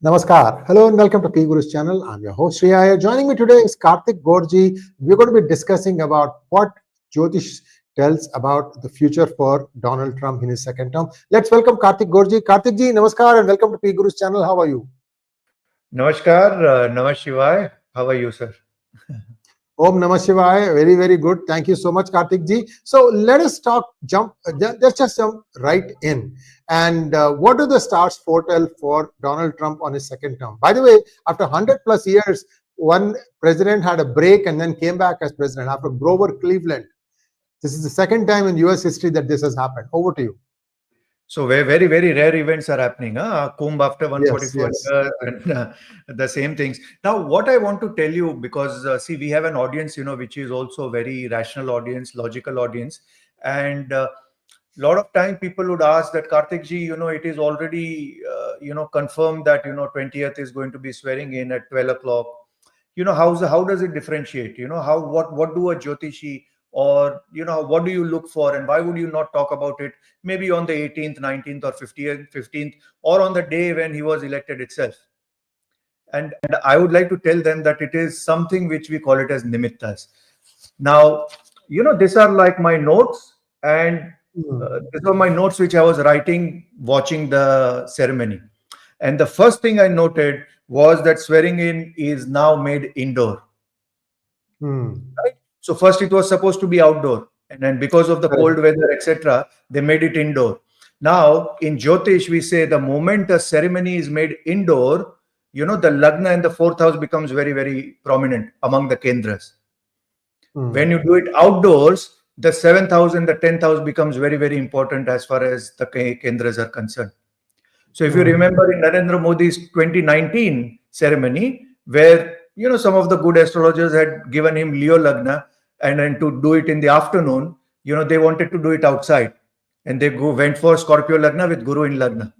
Namaskar. Hello and welcome to PGurus channel. I'm your host Sree Iyer. Joining me today is Kaartik Gor. We're going to be discussing about what Jyotish tells about the future for Donald Trump in his second term. Let's welcome Kaartik Gor. Kaartik ji, namaskar and welcome to PGurus channel. How are you? Namaskar, Namah Shivaya. How are you, sir? Om Namah Shivaya. Very, very good. Thank you so much, Kaartik ji. So let us let's just jump right in. And what do the stars foretell for Donald Trump on his second term? By the way, after 100+ years, one president had a break and then came back as president after Grover Cleveland. This is the second time in US history that this has happened. Over to you. So very, very rare events are happening. Kumbh after 144 years and the same things. Now, what I want to tell you, because see, we have an audience, which is also very rational audience, logical audience. And a lot of time people would ask that, Kaartik ji, it is already, confirmed that, 20th is going to be swearing in at 12 o'clock. How does it differentiate? What do a Jyotishi or, what do you look for and why would you not talk about it maybe on the 18th, 19th or 15th or on the day when he was elected itself? And I would like to tell them that it is something which we call it as nimittas. Now, these are like my notes and these are my notes which I was writing watching the ceremony. And the first thing I noted was that swearing in is now made indoor. Right? So first it was supposed to be outdoor, and then because of the cold weather, etc., they made it indoor. Now in Jyotish, we say the moment a ceremony is made indoor, the lagna in the 4th house becomes very, very prominent among the kendras. When you do it outdoors, the 7th house and the 10th house becomes very, very important as far as the kendras are concerned. So if you remember in Narendra Modi's 2019 ceremony, where some of the good astrologers had given him Leo Lagna, and then to do it in the afternoon, they wanted to do it outside, and they went for Scorpio Lagna with Guru in Lagna.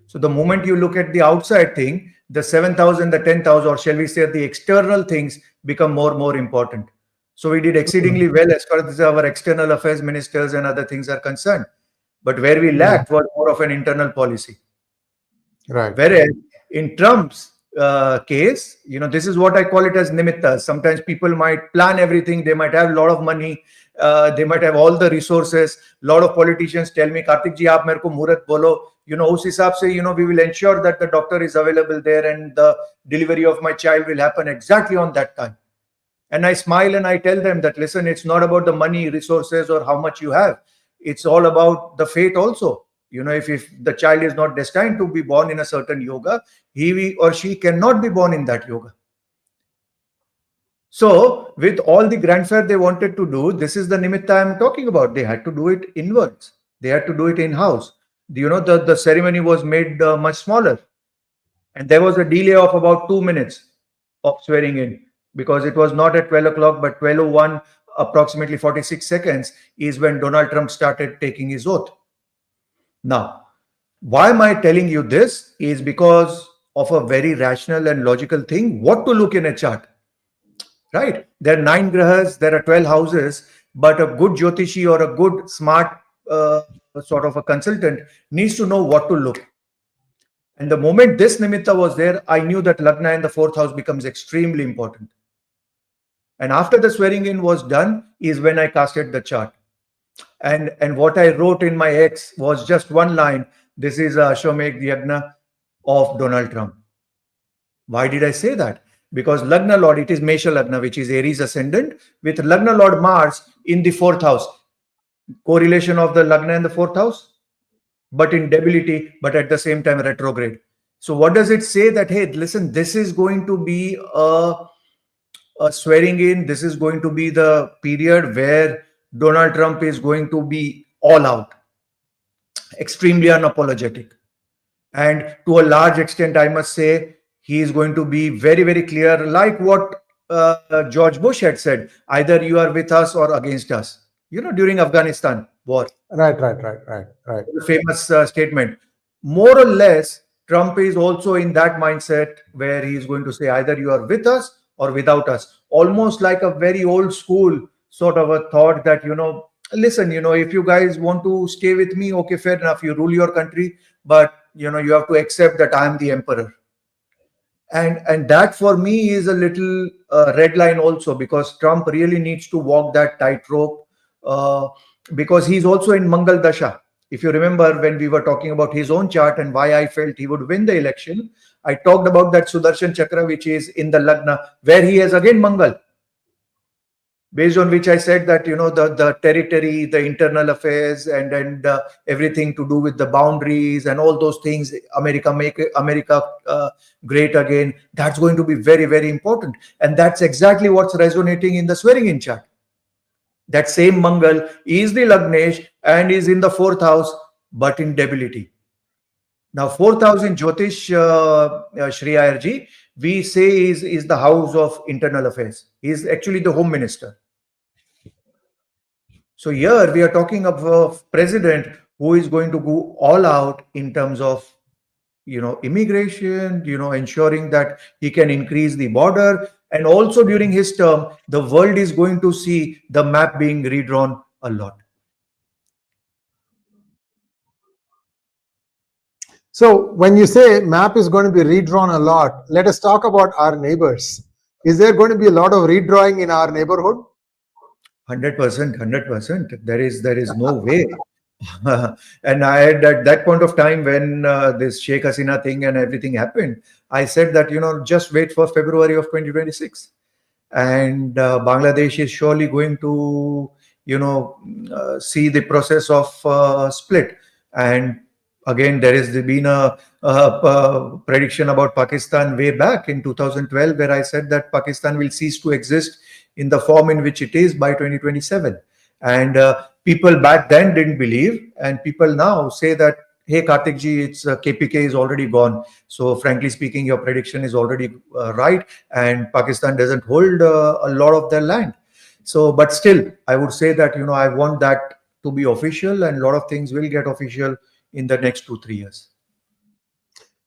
So the moment you look at the outside thing, the 7th house and the 10th house, or shall we say the external things, become more important. So we did exceedingly well as far as our external affairs ministers and other things are concerned. But where we lacked was more of an internal policy. Right. Whereas in Trump's case, this is what I call it as nimittas. Sometimes people might plan everything. They might have a lot of money. They might have all the resources. A lot of politicians tell me, Kartik ji, aap mere ko muhurat bolo. Us hisab se, we will ensure that the doctor is available there and the delivery of my child will happen exactly on that time. And I smile and I tell them that, listen, it's not about the money, resources or how much you have. It's all about the fate also. If the child is not destined to be born in a certain yoga, he or she cannot be born in that yoga. So with all the grandeur they wanted to do, this is the nimitta I'm talking about. They had to do it inwards. They had to do it in-house. The ceremony was made much smaller. And there was a delay of about 2 minutes of swearing in, because it was not at 12 o'clock, but 12:01, approximately 46 seconds is when Donald Trump started taking his oath. Now, why am I telling you this is because of a very rational and logical thing, what to look in a chart, right? There are 9 grahas, there are 12 houses, but a good Jyotishi or a good smart sort of a consultant needs to know what to look. And the moment this nimitta was there, I knew that Lagna in the 4th house becomes extremely important. And after the swearing in was done is when I casted the chart. And what I wrote in my X was just one line. This is a Ashwamedh Yagna of Donald Trump. Why did I say that? Because Lagna Lord, it is Mesha Lagna, which is Aries ascendant, with Lagna Lord Mars in the 4th house. Correlation of the Lagna in the 4th house, but in debility, but at the same time retrograde. So what does it say? That, hey, listen, this is going to be a swearing in. This is going to be the period where Donald Trump is going to be all out, extremely unapologetic. And to a large extent, I must say, he is going to be very, very clear, like what George Bush had said, either you are with us or against us, during Afghanistan war. Right. The famous statement. More or less, Trump is also in that mindset where he is going to say, either you are with us or without us. Almost like a very old school sort of a thought that, listen, if you guys want to stay with me, okay, fair enough, you rule your country, but, you have to accept that I am the emperor. And that for me is a little red line also, because Trump really needs to walk that tightrope, because he's also in Mangal Dasha. If you remember, when we were talking about his own chart and why I felt he would win the election, I talked about that Sudarshan Chakra, which is in the Lagna, where he has again Mangal. Based on which I said that, the territory, the internal affairs, and everything to do with the boundaries and all those things, America make America great again, that's going to be very, very important. And that's exactly what's resonating in the swearing-in chart. That same Mangal is the Lagnesh and is in the 4th house, but in debility. Now, 4th house in Jyotish, Sree Iyer ji, we say is the house of internal affairs. He is actually the home minister. So here we are talking of a president who is going to go all out in terms of, immigration, ensuring that he can increase the border. And also during his term, the world is going to see the map being redrawn a lot. So when you say map is going to be redrawn a lot, let us talk about our neighbors. Is there going to be a lot of redrawing in our neighborhood? 100%. There is no way. And I had, at that point of time when this Sheikh Hasina thing and everything happened, I said that, just wait for February of 2026. And Bangladesh is surely going to, see the process of split. And again, there has been a prediction about Pakistan way back in 2012, where I said that Pakistan will cease to exist in the form in which it is by 2027. And people back then didn't believe, and people now say that, hey, Kaartik ji, it's KPK is already gone. So frankly speaking, your prediction is already right, and Pakistan doesn't hold a lot of their land. So, but still, I would say that, I want that to be official, and a lot of things will get official in the next 2-3 years.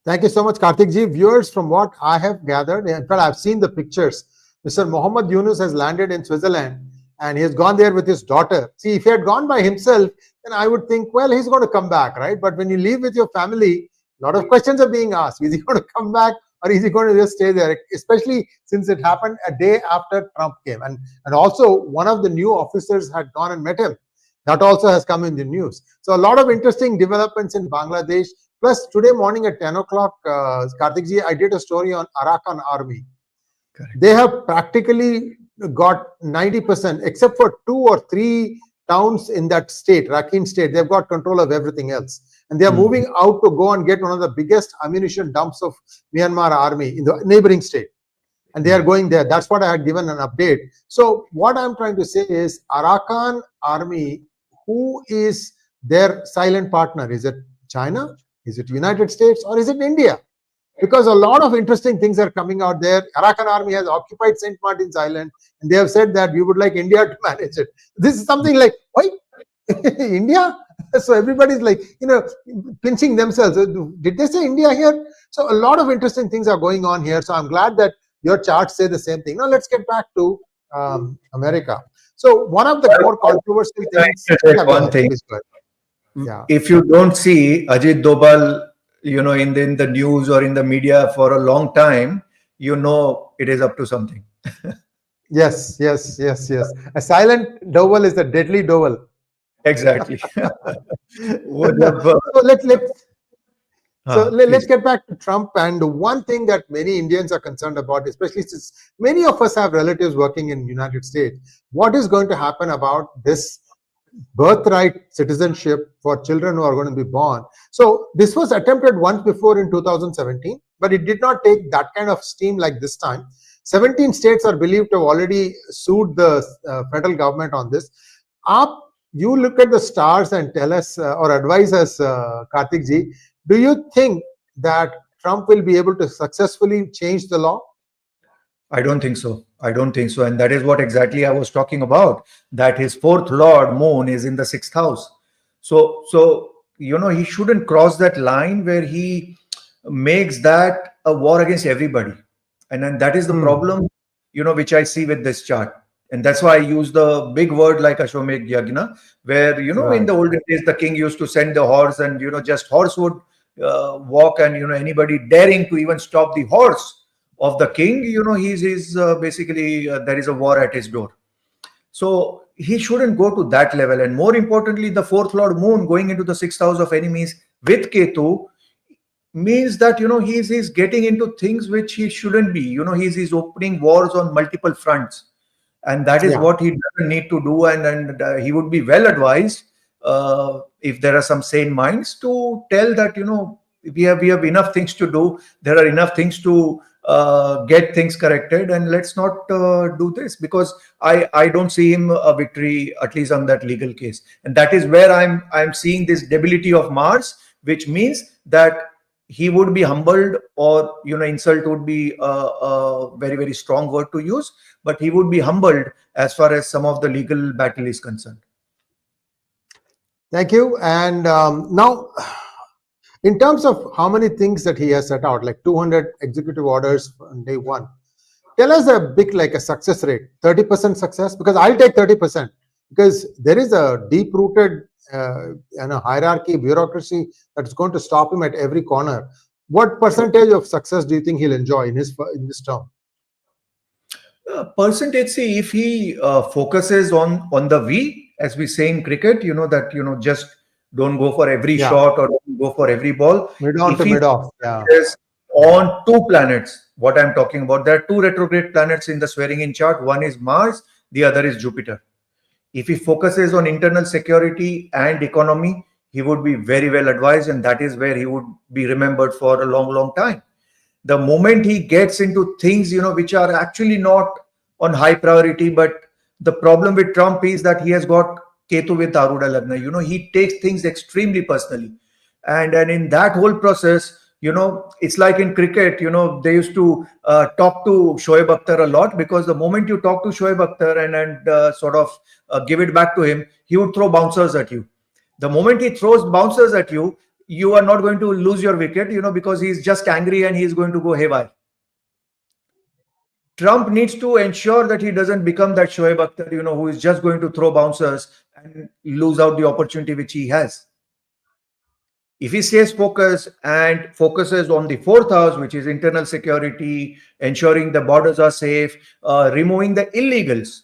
Thank you so much, Kaartik ji. Viewers, from what I have gathered, in fact, I've seen the pictures. Mr. Mohammed Yunus has landed in Switzerland, and he has gone there with his daughter. See, if he had gone by himself, then I would think, well, he's going to come back, right? But when you leave with your family, a lot of questions are being asked. Is he going to come back, or is he going to just stay there? Especially since it happened a day after Trump came. And also, one of the new officers had gone and met him. That also has come in the news. So a lot of interesting developments in Bangladesh. Plus, today morning at 10 o'clock, Kaartik ji, I did a story on Arakan army. Correct. They have practically got 90%, except for 2 or 3 towns in that state, Rakhine state. They've got control of everything else. And they are moving out to go and get one of the biggest ammunition dumps of Myanmar army in the neighboring state. And they are going there. That's what I had given an update. So what I'm trying to say is, Arakan army, who is their silent partner? Is it China? Is it United States? Or is it India? Because a lot of interesting things are coming out there. Arakan army has occupied St. Martin's Island, and they have said that we would like India to manage it. This is something like, why? India? So everybody's like, pinching themselves. Did they say India here? So a lot of interesting things are going on here. So I'm glad that your charts say the same thing. Now let's get back to America. So one of the more controversial things. One thing. Yeah. If you don't see 𝗤𝗙𝗍𝗏, in the news or in the media for a long time, it is up to something. Yes. A silent 𝗏𝗏 is a deadly 𝗏𝗏. Exactly. So let's get back to Trump. And one thing that many Indians are concerned about, especially since many of us have relatives working in the United States, what is going to happen about this birthright citizenship for children who are going to be born? So this was attempted once before in 2017, but it did not take that kind of steam like this time. 17 states are believed to have already sued the federal government on this. You look at the stars and tell us or advise us, Kaartik ji, do you think that Trump will be able to successfully change the law? I don't think so. And that is what exactly I was talking about, that his 4th lord, moon, is in the 6th house. So he shouldn't cross that line where he makes that a war against everybody. And then that is the problem, which I see with this chart. And that's why I use the big word like Ashwamedh Yagna, where, right. In the olden days, the king used to send the horse, and, just horse would walk, and, anybody daring to even stop the horse of the king, he's basically there is a war at his door. So he shouldn't go to that level. And more importantly, the fourth Lord Moon going into the sixth house of enemies with Ketu means that he's getting into things which he shouldn't be. He's opening wars on multiple fronts, and that is what he doesn't need to do. And he would be well advised, if there are some sane minds, to tell that we have enough things to do. There are enough things to get things corrected, and let's not do this, because I don't see him a victory, at least on that legal case. And that is where I'm seeing this debility of Mars, which means that he would be humbled, or insult would be a very, very strong word to use, but he would be humbled as far as some of the legal battle is concerned. Thank you. And now, in terms of how many things that he has set out, like 200 executive orders on day one, tell us a bit like a success rate, 30% success, because I'll take 30%, because there is a deep-rooted hierarchy, bureaucracy that's going to stop him at every corner. What percentage of success do you think he'll enjoy in this term? Percentage, see, if he focuses on the V, as we say in cricket, just don't go for every shot or don't go for every ball. Mid-on to mid-off. Yeah. On two planets, what I'm talking about, there are two retrograde planets in the swearing-in chart. One is Mars, the other is Jupiter. If he focuses on internal security and economy, he would be very well advised, and that is where he would be remembered for a long, long time. The moment he gets into things, which are actually not on high priority, but the problem with Trump is that he has got Ketu with Aruda Lagna. He takes things extremely personally. And in that whole process, it's like in cricket, they used to talk to 𝗍𝗍𝗍𝗏 a lot, because the moment you talk to 𝗍𝗍𝗍𝗏 and sort of give it back to him, he would throw bouncers at you. The moment he throws bouncers at you, you are not going to lose your wicket, because he's just angry and he's going to go haywire. Trump needs to ensure that he doesn't become that 𝗍𝗍𝗍𝗏, who is just going to throw bouncers and lose out the opportunity which he has. If he stays focused and focuses on the fourth house, which is internal security, ensuring the borders are safe, removing the illegals,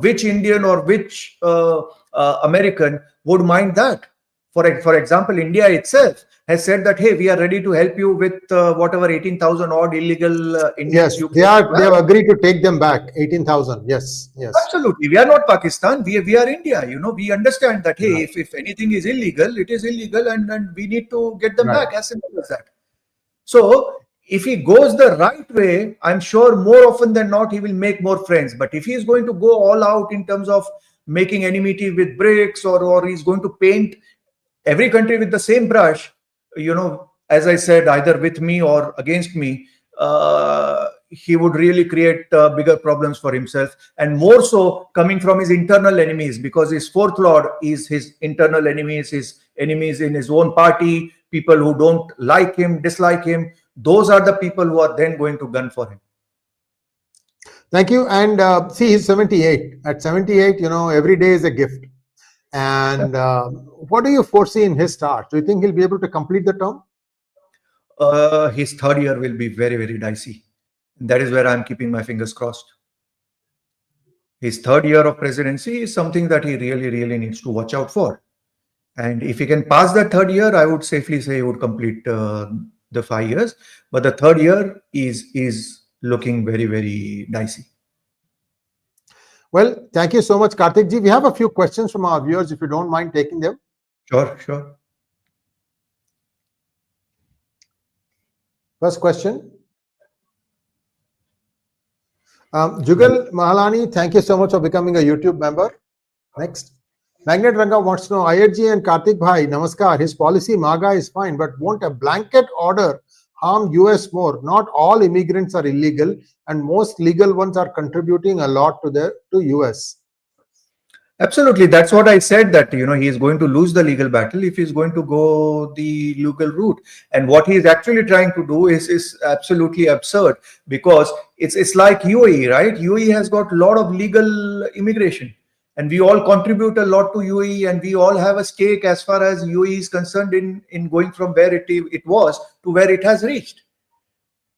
which Indian or which American would mind that? For example, India itself has said that, hey, we are ready to help you with whatever 18,000 odd illegal Indians. Yes, they have agreed to take them back, 18,000. Yes. Absolutely. We are not Pakistan. We are India. We understand that, hey, if anything is illegal, it is illegal, and we need to get them back. As simple as that. So if he goes the right way, I'm sure more often than not, he will make more friends. But if he is going to go all out in terms of making enmity with bricks, or he's going to paint every country with the same brush, as I said, either with me or against me, he would really create bigger problems for himself, and more so coming from his internal enemies, because his fourth lord is his internal enemies, his enemies in his own party, people who don't like him, dislike him. Those are the people who are then going to gun for him. Thank you. And see, he's 78. At 78, every day is a gift. And what do you foresee in his start? Do you think he'll be able to complete the term? His third year will be very, very dicey. That is where I'm keeping my fingers crossed. His third year of presidency is something that he really, really needs to watch out for. And if he can pass that third year, I would safely say he would complete the 5 years. But the third year is looking very, very dicey. Well, thank you so much, Kaartik ji. We have a few questions from our viewers, if you don't mind taking them. Sure. First question. Jugal Mahalani, thank you so much for becoming a YouTube member. Next. Magnet Ranga wants to know, Iyerji and Kaartik bhai, namaskar. His policy MAGA is fine, but won't a blanket order harm US more? Not all immigrants are illegal, and most legal ones are contributing a lot to US. Absolutely. That's what I said, that he is going to lose the legal battle if he's going to go the legal route. And what he is actually trying to do is absolutely absurd, because it's like UAE, right? UAE has got a lot of legal immigration, and we all contribute a lot to UAE, and we all have a stake as far as UAE is concerned in going from where it was to where it has reached.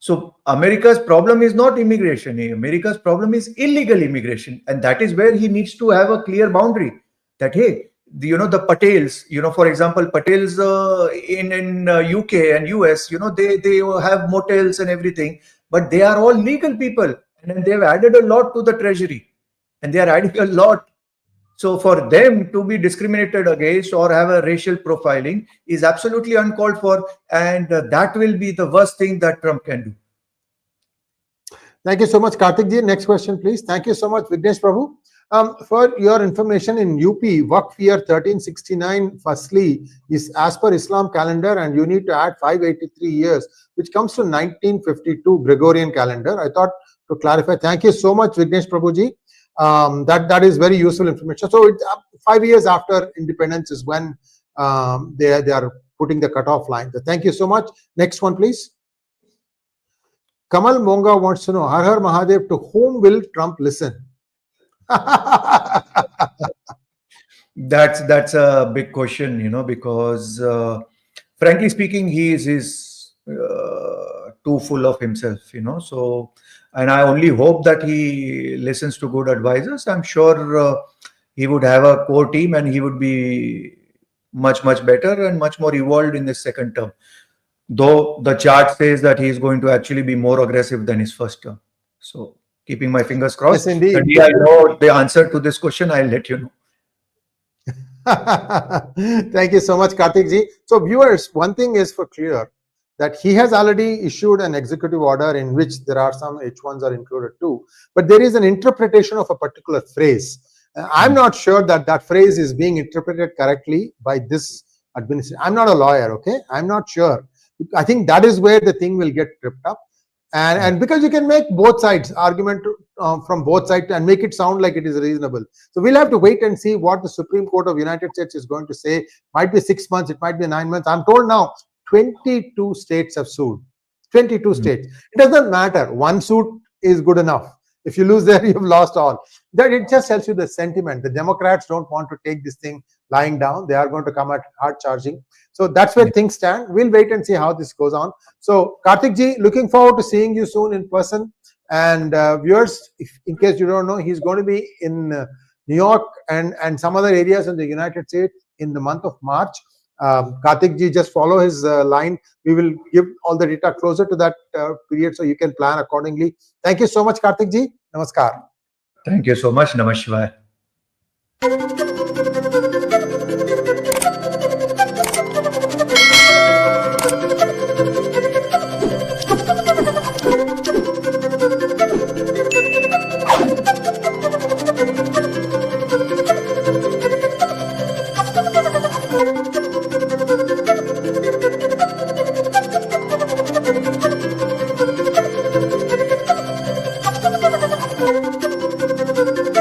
So America's problem is not immigration. America's problem is illegal immigration. And that is where he needs to have a clear boundary that, hey, the Patels, for example, Patels in UK and US, they have motels and everything, but they are all legal people. And they've added a lot to the treasury. And they are adding a lot. So for them to be discriminated against or have a racial profiling is absolutely uncalled for. And that will be the worst thing that Trump can do. Thank you so much, Kaartik ji. Next question, please. Thank you so much, Vignesh Prabhu. For your information, in UP, Waqf year 1369 fasli is as per Islam calendar, and you need to add 583 years, which comes to 1952 Gregorian calendar. I thought to clarify. Thank you so much, Vignesh Prabhu ji. That is very useful information. So it's 5 years after independence is when they are putting the cutoff line. So thank you so much. Next one, please. Kamal Monga wants to know, Har Har Mahadev, to whom will Trump listen? That's a big question, because frankly speaking, he is too full of himself, so, and I only hope that he listens to good advisors. I'm sure he would have a core team and he would be much better and much more evolved in his second term, though the chart says that he is going to actually be more aggressive than his first term. So keeping my fingers crossed. Yes, indeed. I know the answer to this question. I'll let you know. Thank you so much, Kaartik ji. So viewers, one thing is for clear, that he has already issued an executive order in which there are some H1s are included too, but there is an interpretation of a particular phrase. I'm not sure that that phrase is being interpreted correctly by this administration. I'm not a lawyer, okay? I'm not sure. I think that is where the thing will get tripped up. And because you can make both sides argument from both sides and make it sound like it is reasonable. So we'll have to wait and see what the Supreme Court of United States is going to say. Might be 6 months, it might be 9 months. I'm told now 22 states have sued. 22 states. It doesn't matter. One suit is good enough. If you lose there, you've lost all. That it just tells you the sentiment. The Democrats don't want to take this thing lying down. They are going to come at hard charging. So that's where things stand. We'll wait and see how this goes on. So Kaartik ji, looking forward to seeing you soon in person. And viewers, in case you don't know, he's going to be in New York and some other areas in the United States in the month of March. Kaartik ji, just follow his line. We will give all the data closer to that period so you can plan accordingly. Thank you so much, Kaartik ji. Namaskar. Thank you so much. 𝗏𝗏𝗏𝗏.